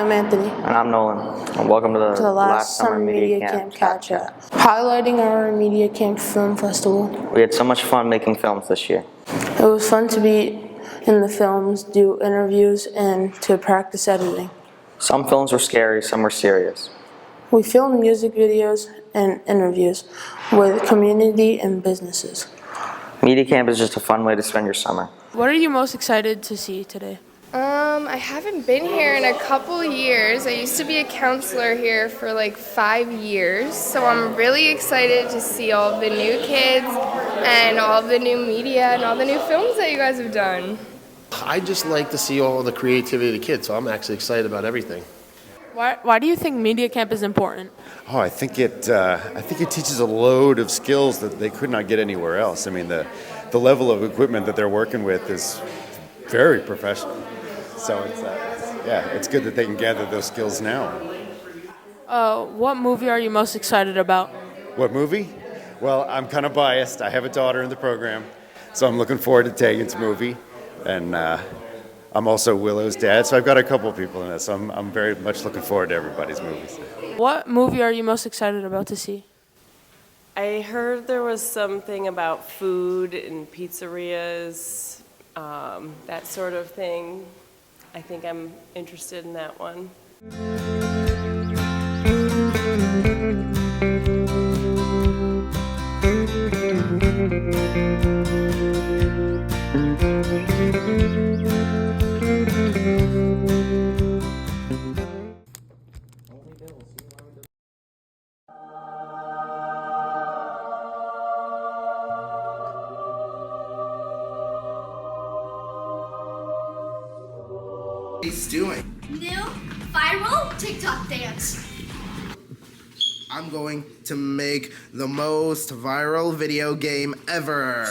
I'm Anthony. And I'm Nolan. And welcome to the last Summer Media Camp Cat Chat. Highlighting our Media Camp Film Festival. We had so much fun making films this year. It was fun to be in the films, do interviews, and to practice editing. Some films were scary, some were serious. We filmed music videos and interviews with community and businesses. Media Camp is just a fun way to spend your summer. What are you most excited to see today? I haven't been here in a couple years. I used to be a counselor here for like 5 years, so I'm really excited to see all the new kids and all the new media and all the new films that you guys have done. I just like to see all the creativity of the kids, so I'm actually excited about everything. Why do you think Media Camp is important? Oh, I think it teaches a load of skills that they could not get anywhere else. I mean, the level of equipment that they're working with is very professional. So it's good that they can gather those skills now. What movie are you most excited about? What movie? Well, I'm kind of biased. I have a daughter in the program, so I'm looking forward to Tegan's movie, and I'm also Willow's dad, so I've got a couple people in it, so I'm very much looking forward to everybody's movies. What movie are you most excited about to see? I heard there was something about food and pizzerias, that sort of thing. I think I'm interested in that one. He's doing new viral TikTok dance. I'm going to make the most viral video game ever.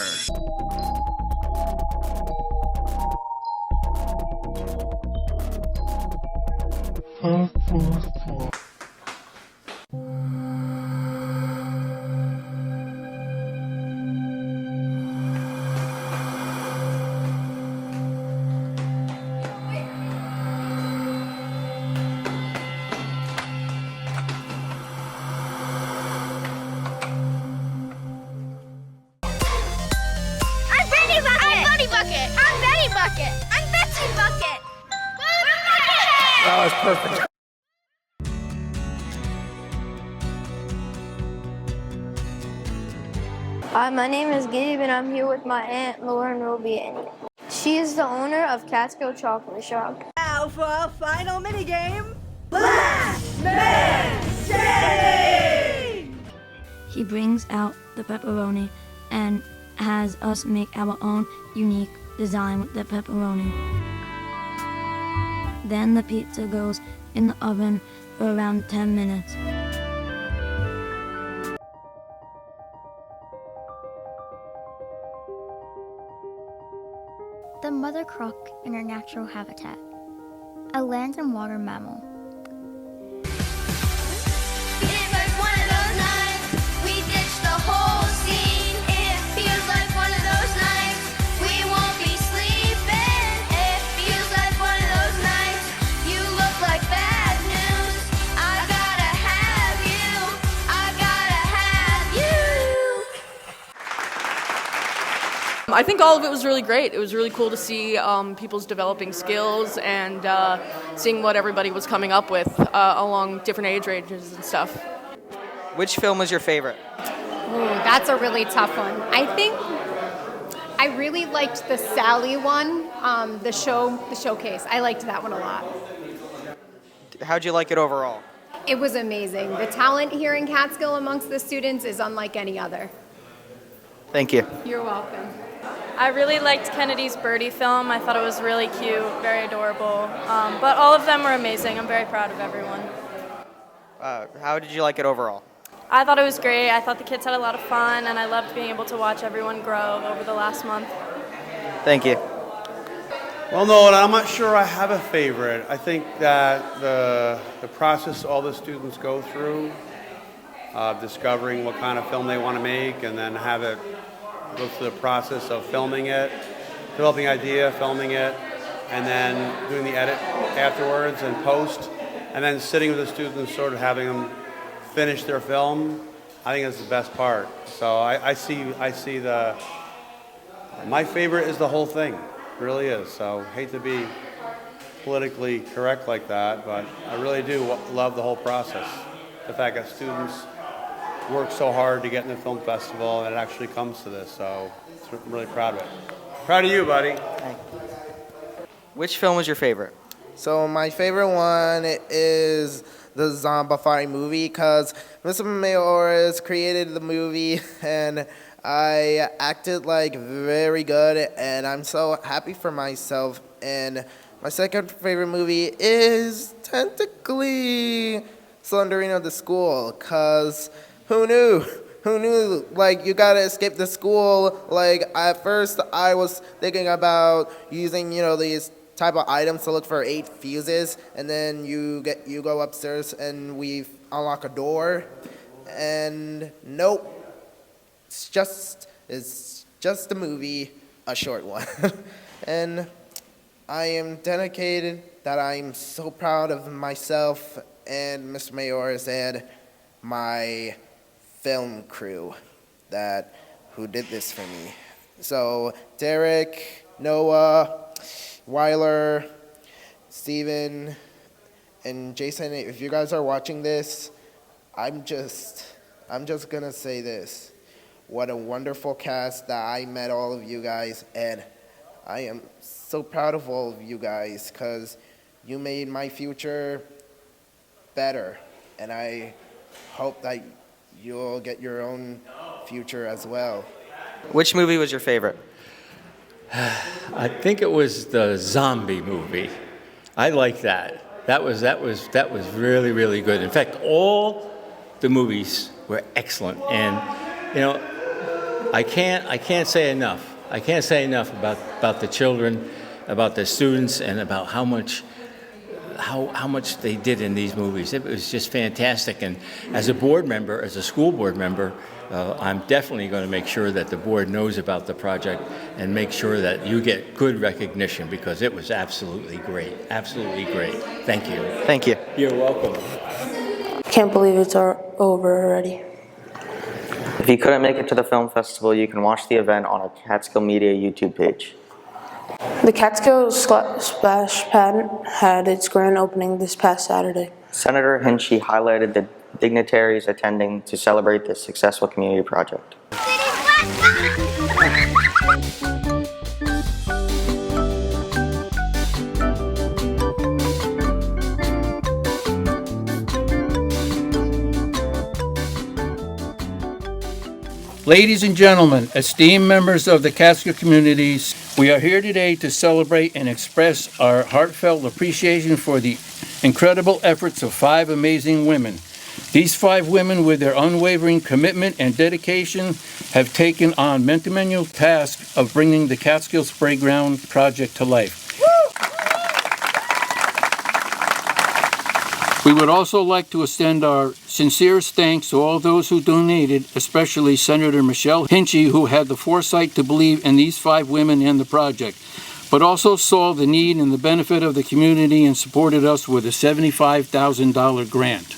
I'm Betty Bucket. I'm Betsy Bucket. That was perfect. Hi, my name is Gabe, and I'm here with my aunt, Lauren Roby. She is the owner of Catskill Chocolate Shop. Now for our final minigame, Last Man Standing! He brings out the pepperoni and has us make our own unique design with the pepperoni. Then the pizza goes in the oven for around 10 minutes. The mother croc in her natural habitat, a land and water mammal. I think all of it was really great. It was really cool to see people's developing skills and seeing what everybody was coming up with along different age ranges and stuff. Which film was your favorite? Ooh, that's a really tough one. I think I really liked the Sally one, the showcase. I liked that one a lot. How'd you like it overall? It was amazing. The talent here in Catskill amongst the students is unlike any other. Thank you. You're welcome. I really liked Kennedy's Birdie film. I thought it was really cute, very adorable. But all of them were amazing. I'm very proud of everyone. How did you like it overall? I thought it was great. I thought the kids had a lot of fun, and I loved being able to watch everyone grow over the last month. Thank you. Well, no, I'm not sure I have a favorite. I think that the process all the students go through, discovering what kind of film they want to make, and then have it go through the process of filming it, developing idea, filming it, and then doing the edit afterwards and post and then sitting with the students, sort of having them finish their film, I think that's the best part. So I see my favorite is the whole thing, it really is. So hate to be politically correct like that, but I really do love the whole process. The fact that students work so hard to get in the film festival and it actually comes to this, so I'm really proud of it. Proud of you, buddy. Which film was your favorite? So my favorite one is the Zombify movie because Mr. Mayores created the movie and I acted like very good and I'm so happy for myself. And my second favorite movie is technically Slenderino the School because who knew? Who knew, like, you gotta escape the school? Like, at first I was thinking about using, these type of items to look for 8 fuses, and then you go upstairs and we unlock a door, and nope, it's just a movie, a short one. And I am dedicated that I'm so proud of myself and Mr. Mayores and my film crew who did this for me. So Derek, Noah, Weiler, Steven, and Jason, if you guys are watching this, I'm just gonna say this. What a wonderful cast that I met all of you guys, and I am so proud of all of you guys because you made my future better, and I hope that you'll get your own future as well. Which movie was your favorite? I think it was the zombie movie. I like that. That was really, really good. In fact, all the movies were excellent. And I can't say enough. I can't say enough about the children, about the students, and about how much they did in these movies. It was just fantastic. And as a board member, as a school board member, I'm definitely going to make sure that the board knows about the project and make sure that you get good recognition because it was absolutely great. Absolutely great. Thank you. Thank you. You're welcome. Can't believe it's over already. If you couldn't make it to the film festival, you can watch the event on our Catskill Media YouTube page. The Catskill Splash Pad had its grand opening this past Saturday. Senator Hinchey highlighted the dignitaries attending to celebrate this successful community project. Ladies and gentlemen, esteemed members of the Catskill communities, we are here today to celebrate and express our heartfelt appreciation for the incredible efforts of 5 amazing women. These 5 women, with their unwavering commitment and dedication, have taken on monumental task of bringing the Catskill Playground project to life. We would also like to extend our sincerest thanks to all those who donated, especially Senator Michelle Hinchey, who had the foresight to believe in these 5 women and the project, but also saw the need and the benefit of the community and supported us with a $75,000 grant.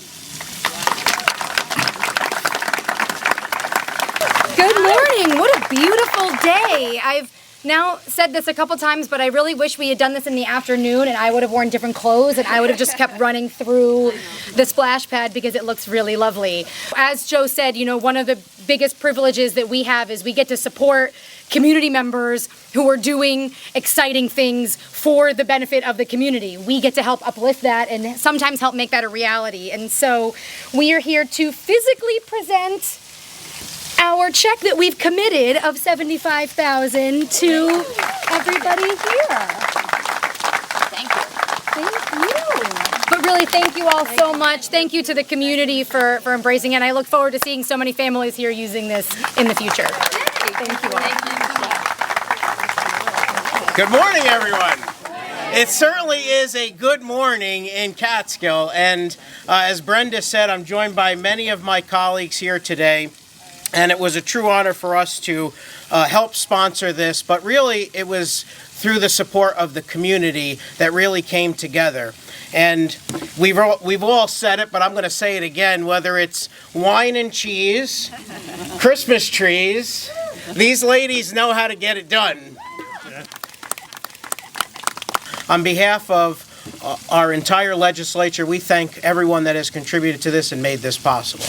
Good morning. What a beautiful day. I've now said this a couple times, but I really wish we had done this in the afternoon and I would have worn different clothes and I would have just kept running through the splash pad because it looks really lovely. As Joe said, one of the biggest privileges that we have is we get to support community members who are doing exciting things for the benefit of the community. We get to help uplift that and sometimes help make that a reality. And so we are here to physically present our check that we've committed of $75,000 to everybody here. Thank you. But really, thank you all so much. Thank you to the community for embracing it. I look forward to seeing so many families here using this in the future. Thank you all. Good morning, everyone. It certainly is a good morning in Catskill, and as Brenda said, I'm joined by many of my colleagues here today. And it was a true honor for us to help sponsor this, but really it was through the support of the community that really came together. And we've all said it, but I'm going to say it again, whether it's wine and cheese, Christmas trees, these ladies know how to get it done. On behalf of our entire legislature, we thank everyone that has contributed to this and made this possible.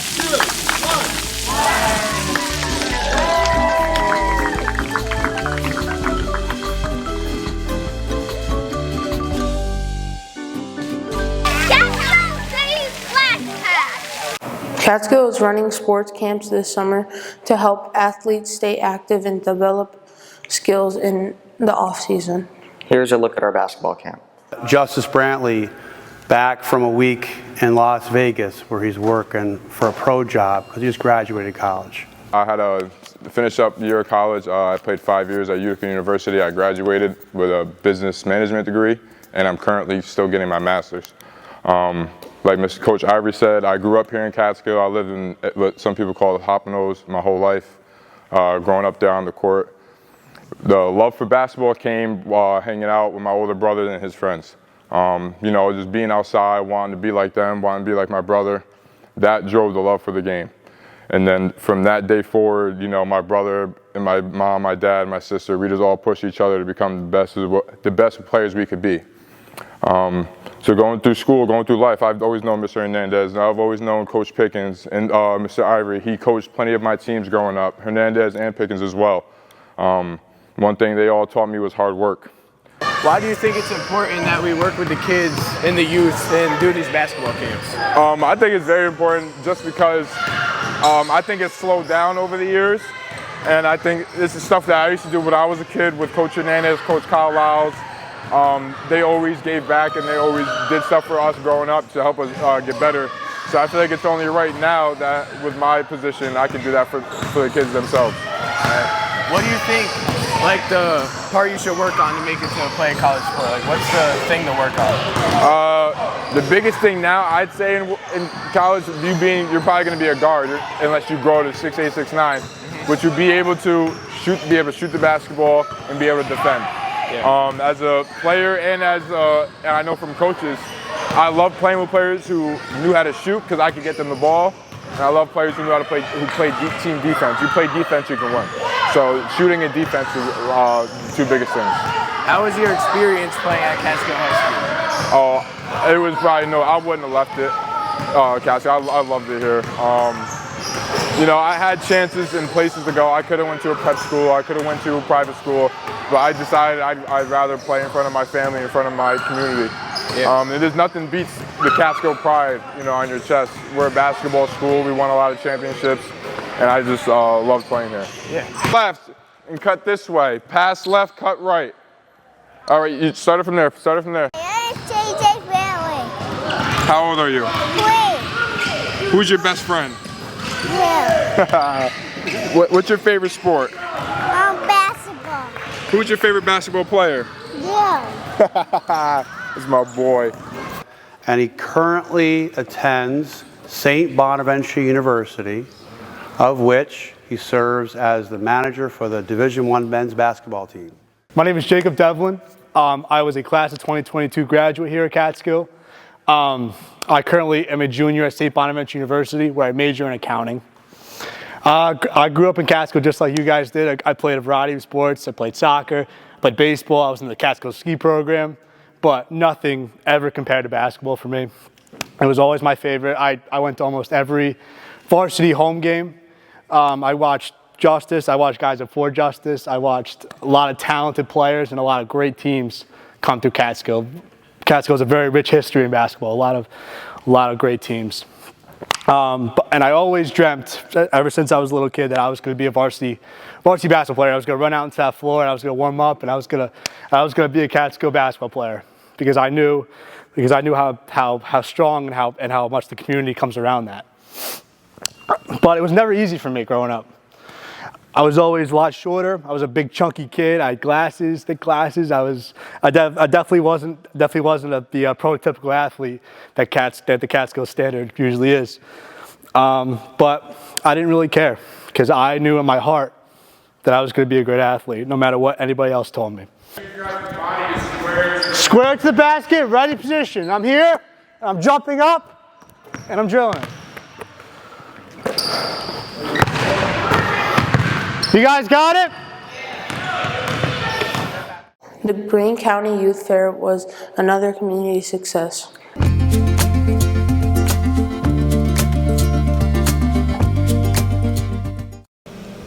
Catskill is running sports camps this summer to help athletes stay active and develop skills in the off-season. Here's a look at our basketball camp. Justice Brantley back from a week in Las Vegas where he's working for a pro job because he just graduated college. I had to finish up the year of college. I played 5 years at Utica University. I graduated with a business management degree, and I'm currently still getting my master's. Like Coach Ivory said, I grew up here in Catskill. I lived in what some people call Hoppinose my whole life, growing up there on the court. The love for basketball came while hanging out with my older brother and his friends. You know, just being outside, wanting to be like them, wanting to be like my brother, that drove the love for the game. And then from that day forward, you know, my brother and my mom, my dad, my sister, we just all pushed each other to become the best players we could be. So going through school, going through life, I've always known Mr. Hernandez, and I've always known Coach Pickens and Mr. Ivory. He coached plenty of my teams growing up, Hernandez and Pickens as well. One thing they all taught me was hard work. Why do you think it's important that we work with the kids and the youth and do these basketball camps? I think it's very important just because I think it's slowed down over the years. And I think this is stuff that I used to do when I was a kid with Coach Hernandez, Coach Kyle Lyles. They always gave back and they always did stuff for us growing up to help us get better. So I feel like it's only right now that with my position I can do that for the kids themselves. What do you think, like, the part you should work on to make it to play a college sport? Like, what's the thing to work on? The biggest thing now, I'd say in college, you're probably going to be a guard unless you grow to 6'8", 6'9", which you'll be able to shoot the basketball and be able to defend. Yeah. As a player and and I know from coaches, I love playing with players who knew how to shoot because I could get them the ball. And I love players who know how to play, who play team defense. You play defense, you can win. So shooting and defense is the two biggest things. How was your experience playing at Catskill High School? It was probably, I wouldn't have left it, Catskill. I loved it here. You know, I had chances and places to go. I could have went to a prep school. I could have went to a private school. But I decided I'd rather play in front of my family, in front of my community. Yeah. And there's nothing beats the Catskill pride, on your chest. We're a basketball school. We won a lot of championships. And I just love playing here. Yeah. Left and cut this way. Pass left, cut right. All right, you start it from there. Start it from there. How old are you? 3. Who's your best friend? Yeah. What's your favorite sport? Basketball. Who's your favorite basketball player? Yeah. That's my boy. And he currently attends St. Bonaventure University, of which he serves as the manager for the Division I men's basketball team. My name is Jacob Devlin. I was a class of 2022 graduate here at Catskill. I currently am a junior at St. Bonaventure University, where I major in accounting. I grew up in Catskill just like you guys did. I played a variety of sports. I played soccer, played baseball. I was in the Catskill ski program, but nothing ever compared to basketball for me. It was always my favorite. I went to almost every varsity home game. I watched Justice. I watched guys at Fort Justice. I watched a lot of talented players and a lot of great teams come through Catskill. Catskill has a very rich history in basketball. A lot of great teams. And I always dreamt, ever since I was a little kid, that I was going to be a varsity basketball player. I was going to run out into that floor and I was going to warm up and I was going to be a Catskill basketball player because I knew how strong and how much the community comes around that. But it was never easy for me growing up. I was always a lot shorter. I was a big chunky kid. I had glasses, thick glasses. I definitely wasn't the prototypical athlete that the Catskill standard usually is. But I didn't really care. because I knew in my heart that I was going to be a great athlete, no matter what anybody else told me. Square to the basket, ready position. I'm here, I'm jumping up, and I'm drilling. You guys got it? The Greene County Youth Fair was another community success.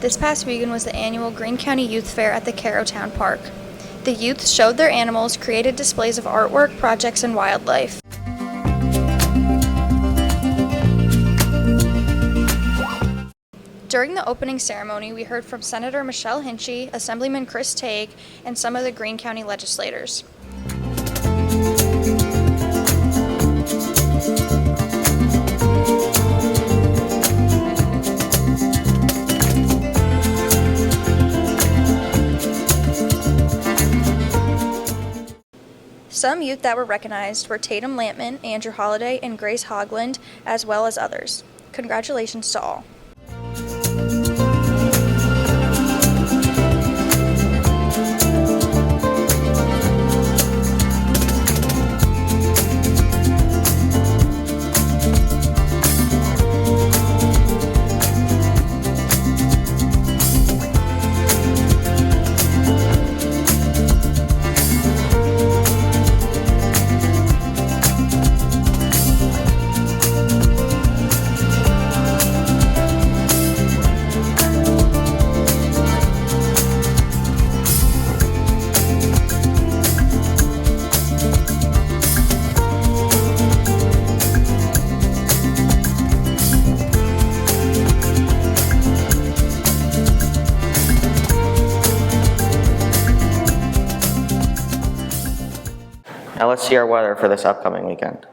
This past weekend was the annual Greene County Youth Fair at the Carotown Park. The youth showed their animals, created displays of artwork, projects, and wildlife. During the opening ceremony, we heard from Senator Michelle Hinchy, Assemblyman Chris Tague, and some of the Greene County legislators. Some youth that were recognized were Tatum Lampman, Andrew Holliday, and Grace Hogland, as well as others. Congratulations to all. Now let's see our weather for this upcoming weekend.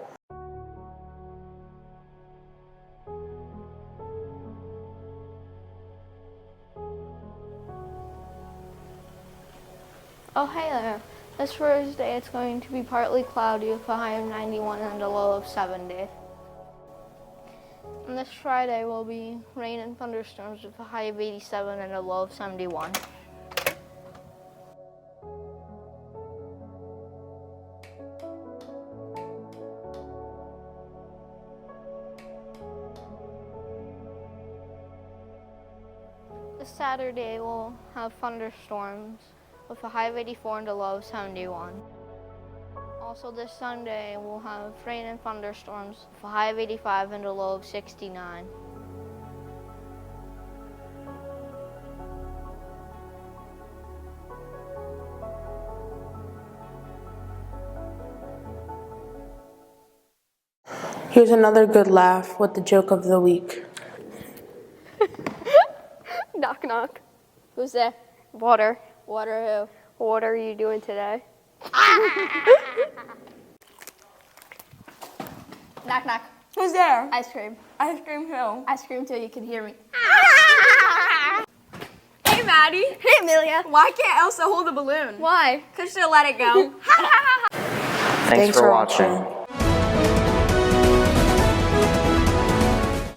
Oh, hey there. This Thursday it's going to be partly cloudy with a high of 91 and a low of 70. And this Friday will be rain and thunderstorms with a high of 87 and a low of 71. This Saturday we'll have thunderstorms with a high of 84 and a low of 71. Also this Sunday we'll have rain and thunderstorms with a high of 85 and a low of 69. Here's another good laugh with the joke of the week. Knock knock. Who's there? Water. Water who? What are you doing today? Knock knock. Who's there? Ice cream. Ice cream who? Ice cream till you can hear me. Hey Maddie. Hey Amelia. Why can't Elsa hold a balloon? Why? Because she'll let it go. Thanks for watching.